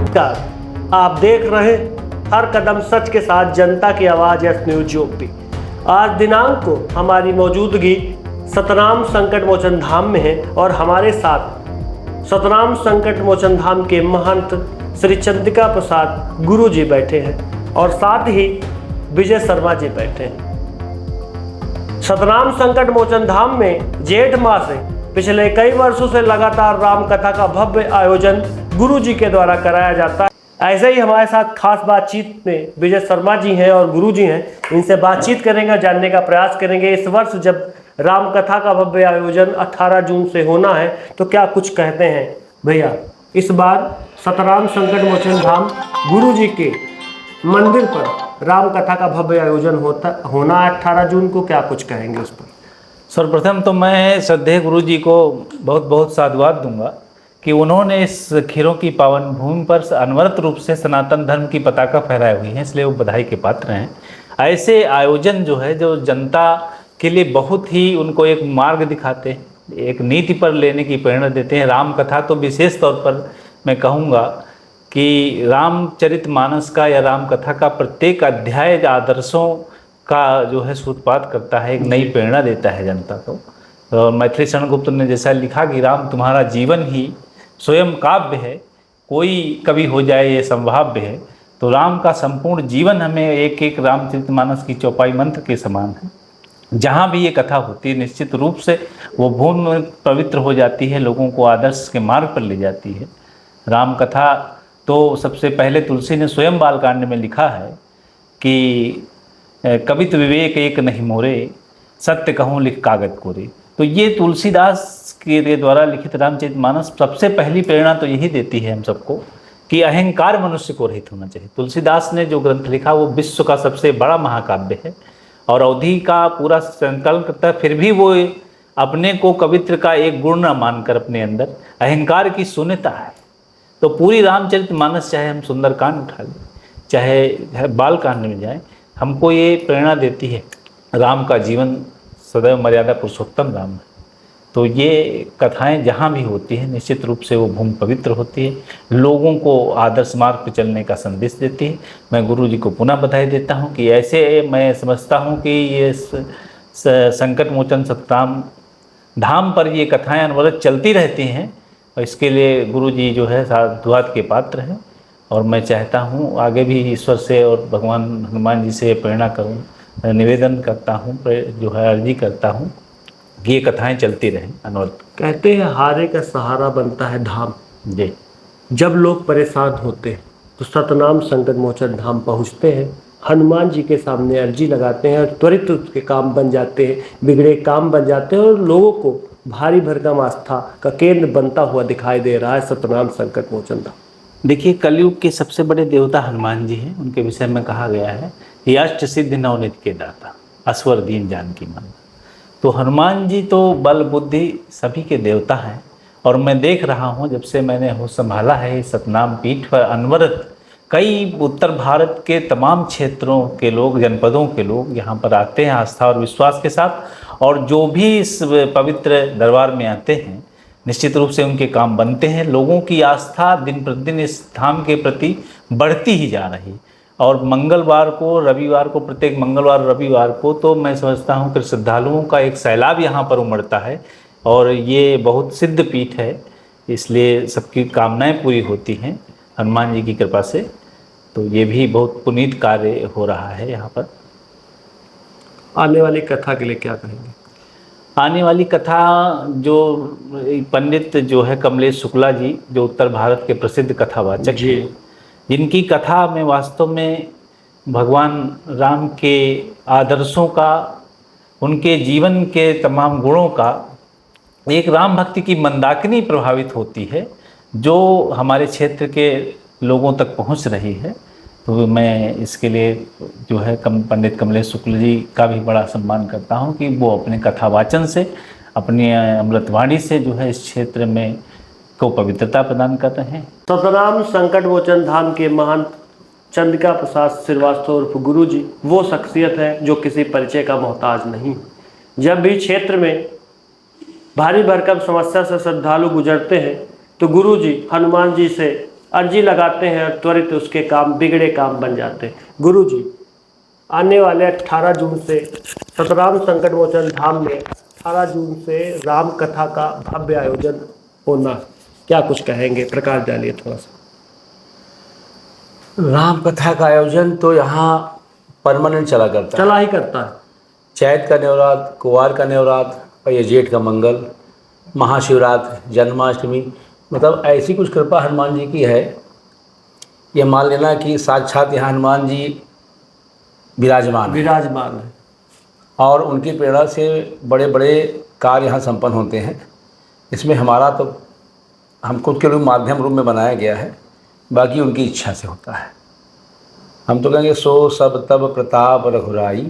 नमस्कार, आप देख रहे हैं हर कदम सच के साथ जनता की आवाज़ एस न्यूज यूपी। आज दिनांक को हमारी मौजूदगी सतनाम संकट मोचन धाम में है और हमारे साथ सतनाम संकट मोचन धाम के महंत श्री चंद्रिका प्रसाद गुरु जी बैठे हैं और साथ ही विजय शर्मा जी बैठे हैं। सतनाम संकट मोचन धाम में जेठ माह से पिछले कई वर्षों से लगातार राम कथा का भव्य आयोजन गुरु जी के द्वारा कराया जाता है। ऐसे ही हमारे साथ खास बातचीत में विजय शर्मा जी हैं और गुरु जी हैं। इनसे बातचीत करेंगे, जानने का प्रयास करेंगे इस वर्ष जब राम कथा का भव्य आयोजन 18 जून से होना है तो क्या कुछ कहते हैं भैया। इस बार सतनाम संकट मोचन धाम गुरु जी के मंदिर पर राम कथा का भव्य आयोजन होना 18 जून को, क्या कुछ कहेंगे उस पर। सर्वप्रथम तो मैं श्रद्धेय गुरु जी को बहुत बहुत साधुवाद दूंगा कि उन्होंने इस खीरों की पावन भूमि पर अनवरत रूप से सनातन धर्म की पताका फहराई हुई है, इसलिए वो बधाई के पात्र हैं। ऐसे आयोजन जो है जो जनता के लिए बहुत ही उनको एक मार्ग दिखाते हैं, एक नीति पर लेने की प्रेरणा देते हैं। राम कथा तो विशेष तौर पर मैं कहूँगा कि रामचरितमानस का या राम कथा का प्रत्येक अध्याय आदर्शों का जो है सूत्रपात करता है, एक नई प्रेरणा देता है जनता को। तो मैथिली शरण गुप्त ने जैसा लिखा कि राम तुम्हारा जीवन ही स्वयं काव्य है, कोई कवि हो जाए ये संभाव्य है। तो राम का संपूर्ण जीवन हमें एक एक रामचरितमानस की चौपाई मंत्र के समान है। जहाँ भी ये कथा होती है निश्चित रूप से वो भूमि पवित्र हो जाती है, लोगों को आदर्श के मार्ग पर ले जाती है। राम कथा तो सबसे पहले तुलसी ने स्वयं बालकांड में लिखा है कि कवित विवेक एक नहीं मोरे, सत्य कहूँ लिख कागज कोरे। तो ये तुलसीदास के द्वारा लिखित रामचरितमानस सबसे पहली प्रेरणा तो यही देती है हम सबको कि अहंकार मनुष्य को रहित होना चाहिए। तुलसीदास ने जो ग्रंथ लिखा वो विश्व का सबसे बड़ा महाकाव्य है और अवधि का पूरा संकल्प करता है, फिर भी वो अपने को कवित्र का एक गुण न मानकर अपने अंदर अहंकार की शून्यता है। तो पूरी रामचरितमानस चाहे हम सुंदरकांड उठा लें, चाहे बालकांड में जाएं, हमको ये प्रेरणा देती है राम का जीवन सदैव मर्यादा पुरुषोत्तम राम है। तो ये कथाएं जहाँ भी होती हैं निश्चित रूप से वो भूमि पवित्र होती है, लोगों को आदर्श मार्ग पर चलने का संदेश देती है। मैं गुरु जी को पुनः बधाई देता हूँ कि ऐसे मैं समझता हूँ कि ये संकट मोचन सतनाम धाम पर ये कथाएं अनवरत चलती रहती हैं और इसके लिए गुरु जी जो है साधुवाद के पात्र हैं। और मैं चाहता हूँ आगे भी ईश्वर से और भगवान हनुमान जी से प्रेरणा करूँ, निवेदन करता हूँ, जो है अर्जी करता हूँ कि ये कथाएं चलती रहें अनवरत। कहते हैं हारे का सहारा बनता है धाम। जी, जब लोग परेशान होते हैं तो सतनाम संकट मोचन धाम पहुँचते हैं, हनुमान जी के सामने अर्जी लगाते हैं और त्वरित उसके काम बन जाते हैं, बिगड़े काम बन जाते हैं और लोगों को भारी भरकम आस्था का केंद्र बनता हुआ दिखाई दे रहा है सतनाम संकट मोचन धाम। देखिए कलयुग के सबसे बड़े देवता हनुमान जी हैं। उनके विषय में कहा गया है कि अष्ट सिद्धि नवनिधि के दाता, असवर दीन जानकी मन। तो हनुमान जी तो बल बुद्धि सभी के देवता हैं और मैं देख रहा हूँ जब से मैंने होश संभाला है सतनाम पीठ पर अनवरत कई उत्तर भारत के तमाम क्षेत्रों के लोग, जनपदों के लोग यहाँ पर आते हैं आस्था और विश्वास के साथ। और जो भी इस पवित्र दरबार में आते हैं निश्चित रूप से उनके काम बनते हैं। लोगों की आस्था दिन प्रतिदिन इस धाम के प्रति बढ़ती ही जा रही। और मंगलवार को, रविवार को, प्रत्येक मंगलवार रविवार को तो मैं समझता हूँ कि श्रद्धालुओं का एक सैलाब यहाँ पर उमड़ता है और ये बहुत सिद्ध पीठ है, इसलिए सबकी कामनाएं पूरी होती हैं हनुमान जी की कृपा से। तो ये भी बहुत पुनीत कार्य हो रहा है यहाँ पर। आने वाली कथा के लिए क्या कहेंगे। आने वाली कथा जो पंडित जो है कमलेश शुक्ला जी, जो उत्तर भारत के प्रसिद्ध कथावाचक हैं, जिनकी कथा में वास्तव में भगवान राम के आदर्शों का, उनके जीवन के तमाम गुणों का एक राम भक्ति की मंदाकिनी प्रभावित होती है जो हमारे क्षेत्र के लोगों तक पहुंच रही है। तो मैं इसके लिए जो है पंडित कमलेश शुक्ल जी का भी बड़ा सम्मान करता हूं कि वो अपने कथावाचन से, अपनी अमृतवाणी से जो है इस क्षेत्र में को पवित्रता प्रदान कर रहे हैं। सतनाम संकट मोचन धाम के महंत चंद्रिका प्रसाद श्रीवास्तव उर्फ गुरु जी वो शख्सियत है जो किसी परिचय का मोहताज नहीं। जब भी क्षेत्र में भारी भरकम समस्या से श्रद्धालु गुजरते हैं तो गुरु जी हनुमान जी से अर्जी लगाते हैं, त्वरित उसके काम, बिगड़े काम बन जाते हैं। गुरु जी, आने वाले 18 जून से सतराम संकट मोचन धाम में 18 जून से राम कथा का भव्य आयोजन होना, क्या कुछ कहेंगे? प्रकाश डालिए थोड़ा सा। राम कथा का आयोजन तो यहाँ परमानेंट चला करता है। चला ही करता है। चैत का नवरात्र, कुवार का नवरात्र और ये जेठ का मंगल, महाशिवरात्रि, जन्माष्टमी, मतलब ऐसी कुछ कृपा हनुमान जी की है। ये मान लेना कि साक्षात यहाँ हनुमान जी विराजमान है और उनकी प्रेरणा से बड़े बड़े कार्य यहाँ संपन्न होते हैं। इसमें हमारा तो हम खुद के रूप माध्यम रूप में बनाया गया है, बाकी उनकी इच्छा से होता है। हम तो कहेंगे सो सब तब प्रताप रघुराई,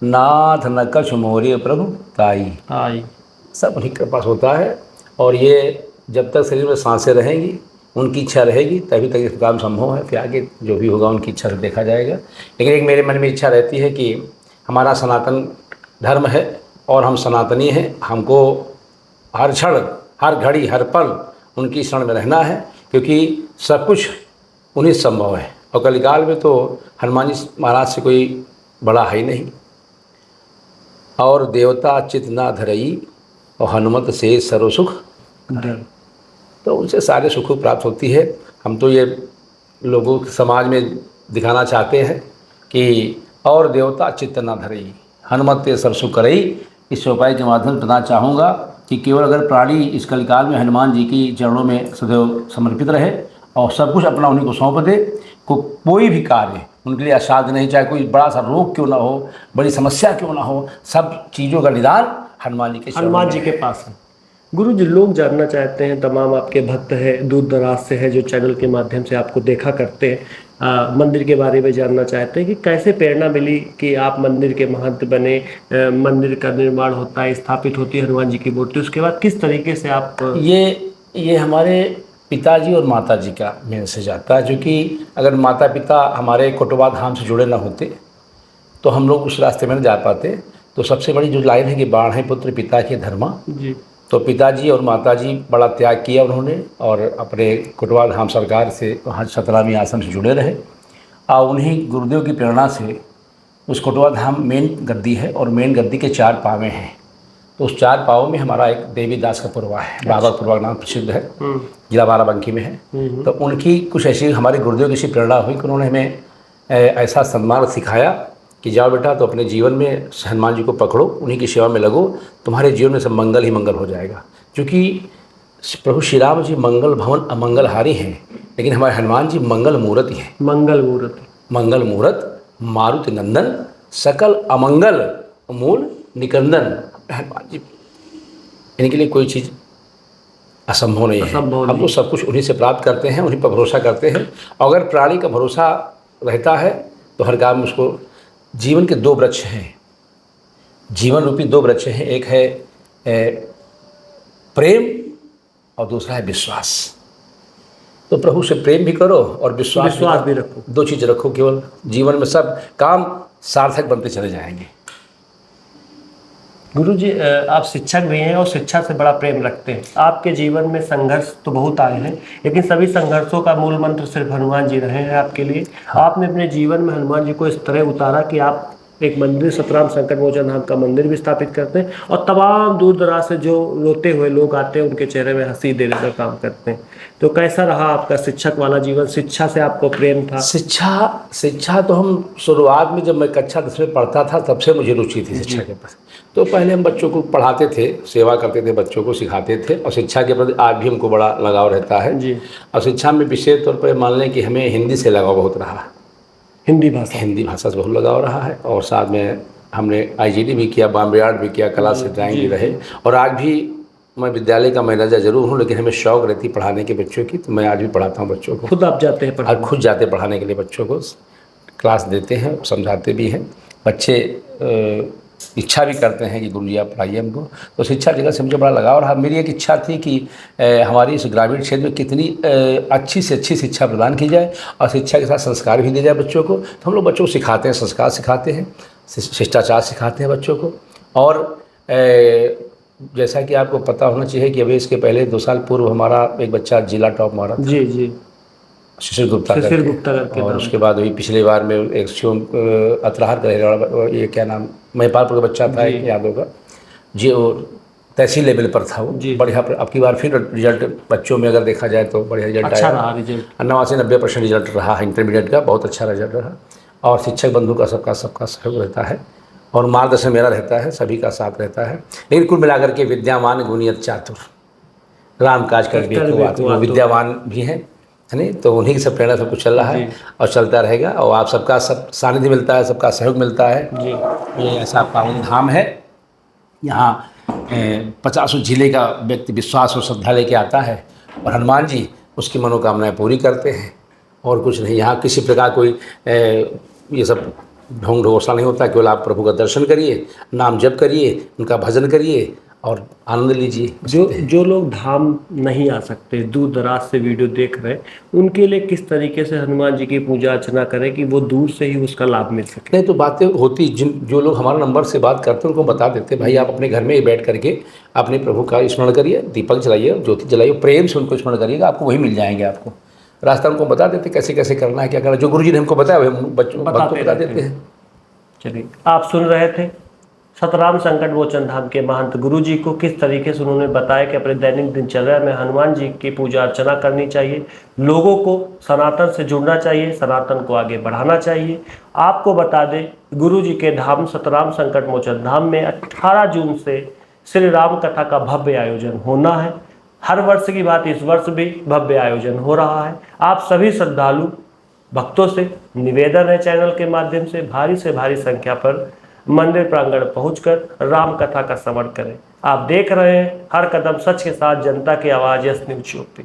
नाथ न कछ मोरे प्रभु ताई। सब उन्हीं कृपा से होता है। और ये जब तक शरीर में सांसें रहेंगी, उनकी इच्छा रहेगी, तभी तक ये काम संभव है। फिर आगे जो भी होगा उनकी इच्छा से देखा जाएगा। लेकिन एक मेरे मन में इच्छा रहती है कि हमारा सनातन धर्म है और हम सनातनी हैं। हमको हर क्षण, हर घड़ी, हर पल उनकी शरण में रहना है, क्योंकि सब कुछ उन्हीं संभव है। और कलिकाल में तो हनुमान जी महाराज से कोई बड़ा है ही नहीं। और देवता चित ना धरई और हनुमत से सर्व सुख, तो उनसे सारे सुख प्राप्त होती है। हम तो ये लोगों समाज में दिखाना चाहते हैं कि और देवता चित्त ना धरई, हनुमत ते सर्व सुख करई। इस उपाय के माध्यम से बताना चाहूँगा कि केवल अगर प्राणी इस कलिकाल में हनुमान जी की चरणों में सदैव समर्पित रहे और सब कुछ अपना उन्हीं को सौंप दे, कोई भी कार्य उनके लिए असाध्य नहीं। चाहे कोई बड़ा सा रोग क्यों ना हो, बड़ी समस्या क्यों ना हो, सब चीज़ों का निदान हनुमान जी के पास है। गुरु जी, लोग जानना चाहते हैं, तमाम आपके भक्त हैं, दूर दराज से है, जो चैनल के माध्यम से आपको देखा करते हैं, मंदिर के बारे में जानना चाहते हैं कि कैसे प्रेरणा मिली कि आप मंदिर के महंत बने, मंदिर का निर्माण होता है, स्थापित होती है हनुमान जी की मूर्ति, उसके बाद किस तरीके से आप ये हमारे पिताजी और माताजी का मेरे से जाता है। जो कि अगर माता पिता हमारे कोटवा धाम से जुड़े ना होते तो हम लोग उस रास्ते में न जा पाते। तो सबसे बड़ी जो लाइन है कि बाढ़ पुत्र पिता के धर्मा जी। तो पिताजी और माताजी बड़ा त्याग किया उन्होंने और अपने कोटवा धाम सरकार से वहाँ सतरामी आश्रम से जुड़े रहे। और उन्हीं गुरुदेव की प्रेरणा से उस कोटवा धाम मेन गद्दी है और मेन गद्दी के 4 पावें हैं। तो उस 4 पावों में हमारा एक देवीदास का पुरवा है, बाबा पुरवा नाम प्रसिद्ध है, जिला बाराबंकी में है। तो उनकी कुछ ऐसी हमारे गुरुदेव की ऐसी प्रेरणा हुई कि उन्होंने हमें ऐसा सन्मार्ग सिखाया कि जाओ बेटा, तो अपने जीवन में हनुमान जी को पकड़ो, उन्हीं की सेवा में लगो, तुम्हारे जीवन में सब मंगल ही मंगल हो जाएगा। क्योंकि प्रभु श्री राम जी मंगल भवन अमंगलहारी हैं, लेकिन हमारे हनुमान जी मंगल मूर्त ही हैं। मंगल मूर्त मारुति नंदन, सकल अमंगल मूल निकंदन। हनुमान जी, इनके लिए कोई चीज़ असंभव नहीं है। हम तो सब कुछ उन्हीं से प्राप्त करते हैं, उन्हीं पर भरोसा करते हैं। अगर प्राणी का भरोसा रहता है तो हर काम में उसको। जीवन के 2 वृक्ष हैं, जीवन रूपी 2 वृक्ष हैं। एक है प्रेम और दूसरा है विश्वास। तो प्रभु से प्रेम भी करो और विश्वास भी रखो। 2 चीज़ रखो, केवल जीवन में सब काम सार्थक बनते चले जाएंगे। गुरु जी, आप शिक्षक भी हैं और शिक्षा से बड़ा प्रेम रखते हैं। आपके जीवन में संघर्ष तो बहुत आए हैं, लेकिन सभी संघर्षों का मूल मंत्र सिर्फ हनुमान जी रहे हैं आपके लिए। आपने अपने जीवन में हनुमान जी को इस तरह उतारा कि आप एक मंदिर, सतराम संकट मोचन धाम का मंदिर भी स्थापित करते हैं और तमाम दूर दराज से जो रोते हुए लोग आते हैं उनके चेहरे में हंसी देने का काम करते हैं। तो कैसा रहा आपका शिक्षक वाला जीवन? शिक्षा से आपको प्रेम था? शिक्षा तो हम शुरुआत में जब मैं कक्षा 10 में पढ़ता था तब से मुझे रुचि थी शिक्षा के प्रति। तो पहले हम बच्चों को पढ़ाते थे, सेवा करते थे, बच्चों को सिखाते थे और शिक्षा के प्रति आज भी हमको बड़ा लगाव रहता है जी। और शिक्षा में विशेष तौर पर मान लें कि हमें हिंदी से लगाव बहुत रहा। हिंदी भाषा से बहुत लगाव रहा है। और साथ में हमने IGD भी किया, बॉम्बे आर्ट भी किया, कला से ड्राइंग भी रहे। और आज भी मैं विद्यालय का मैनेजर जरूर हूँ, लेकिन हमें शौक़ रहती पढ़ाने के बच्चों की, तो मैं आज भी पढ़ाता हूँ बच्चों को। खुद आप जाते हैं पढ़ाने? खुद जाते पढ़ाने के लिए, बच्चों को क्लास देते हैं, समझाते भी हैं। बच्चे इच्छा भी करते हैं कि गुरुजी आप पढ़ाइए हमको। तो शिक्षा जगह से मुझे बड़ा लगाव रहा। मेरी एक इच्छा थी कि हमारी इस ग्रामीण क्षेत्र में कितनी अच्छी से अच्छी शिक्षा प्रदान की जाए और शिक्षा के साथ संस्कार भी दिए जाए बच्चों को। तो हम लोग बच्चों को सिखाते हैं, संस्कार सिखाते हैं, शिष्टाचार सिखाते हैं बच्चों को। और जैसा कि आपको पता होना चाहिए कि अभी इसके पहले 2 साल पूर्व हमारा एक बच्चा जिला टॉप मारा था। जी। शिशिर गुप्ता शिशिर करके। गुप्ता करके और नाम। उसके बाद वही पिछले बार में एक शिवम अतराहर का रहने वाला, ये क्या नाम, महिपालपुर का बच्चा था, एक याद होगा जी, वो तहसील लेवल पर था वो। जी। बढ़िया, अब की बार फिर रिजल्ट बच्चों में अगर देखा जाए तो बढ़िया रिजल्ट अच्छा आया। रहा रिजल्ट। 89-90% रिजल्ट रहा है इंटरमीडिएट का, बहुत अच्छा रिजल्ट रहा। और शिक्षक बंधु का सबका सहयोग रहता है और मार्गदर्शन मेरा रहता है, सभी का साथ रहता है। लेकिन कुल मिलाकर के विद्यावान गुणियत चातुर राम काज कर बेखुआत, वो विद्यावान भी हैं, है नहीं, तो उन्हीं की सब प्रेरणा सब कुछ चल रहा है और चलता रहेगा। और आप सबका सब सानिध्य मिलता है, सबका सहयोग मिलता है जी। ये ऐसा पावन धाम है। यहाँ 50 जिले का व्यक्ति विश्वास और श्रद्धा लेके आता है और हनुमान जी उसकी मनोकामनाएं पूरी करते हैं और कुछ नहीं। यहाँ किसी प्रकार कोई ये सब ढोंग ढोसला नहीं होता। केवल आप प्रभु का दर्शन करिए, नाम जप करिए, उनका भजन करिए और आनंद लीजिए। जो लोग धाम नहीं आ सकते, दूर दराज से वीडियो देख रहे हैं, उनके लिए किस तरीके से हनुमान जी की पूजा अर्चना करें कि वो दूर से ही उसका लाभ मिल सके? नहीं तो बातें होती, जो लोग हमारा नंबर से बात करते हैं उनको बता देते, भाई आप अपने घर में ही बैठ करके अपने प्रभु का स्मरण करिए, दीपक जलाइए, ज्योति जलाइए, प्रेम से उनको स्मरण करिएगा, आपको वही मिल जाएंगे। आपको रास्ता उनको बता देते कैसे कैसे करना है, क्या करना है। जो गुरुजी ने हमको बताया हम बच्चों को बता देते हैं। चलिए, आप सुन रहे थे सतराम संकट मोचन धाम के महंत गुरुजी को, किस तरीके से उन्होंने बताया कि अपने दैनिक दिनचर्या में हनुमान जी की पूजा अर्चना करनी चाहिए, लोगों को सनातन से जुड़ना चाहिए, सनातन को आगे बढ़ाना चाहिए। आपको बता दें, गुरुजी के धाम सतराम संकट मोचन धाम में 18 जून से श्री राम कथा का भव्य आयोजन होना है। हर वर्ष की बात इस वर्ष भी भव्य आयोजन हो रहा है। आप सभी श्रद्धालु भक्तों से निवेदन है, चैनल के माध्यम से भारी संख्या पर मंदिर प्रांगण पहुंचकर राम कथा का श्रवण करें। आप देख रहे हैं हर कदम सच के साथ जनता की आवाज़ यस न्यूज़ यूपी।